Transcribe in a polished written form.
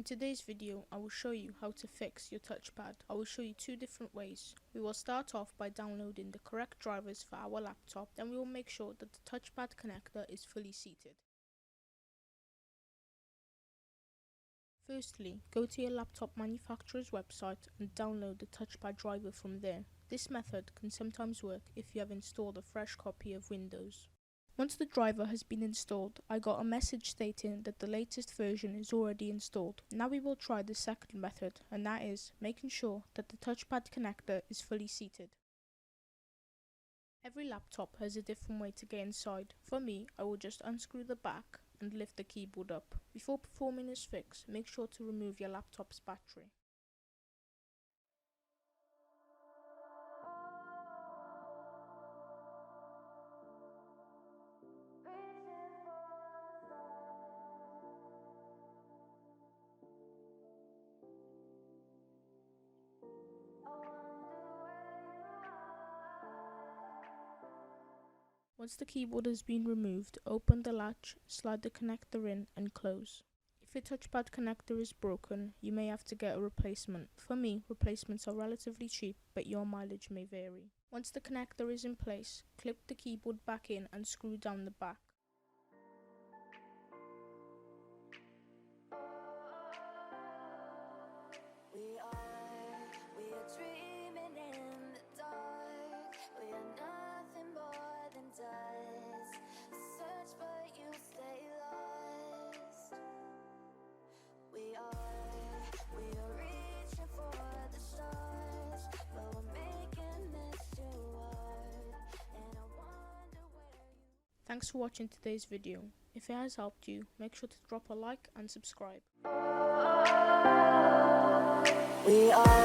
In today's video, I will show you how to fix your touchpad. I will show you two different ways. We will start off by downloading the correct drivers for our laptop, then we will make sure that the touchpad connector is fully seated. Firstly, go to your laptop manufacturer's website and download the touchpad driver from there. This method can sometimes work if you have installed a fresh copy of Windows. Once the driver has been installed, I got a message stating that the latest version is already installed. Now we will try the second method, and that is making sure that the touchpad connector is fully seated. Every laptop has a different way to get inside. For me, I will just unscrew the back and lift the keyboard up. Before performing this fix, make sure to remove your laptop's battery. Once the keyboard has been removed, open the latch, slide the connector in and close. If your touchpad connector is broken, you may have to get a replacement. For me, replacements are relatively cheap, but your mileage may vary. Once the connector is in place, clip the keyboard back in and screw down the back. We are dreaming in the dark. We are nothing more than dust. Search but you stay lost. We are reaching for the stars, but we're making this too hard. And I wonder where you. Thanks for watching today's video. If it has helped you, make sure to drop a like and subscribe. We are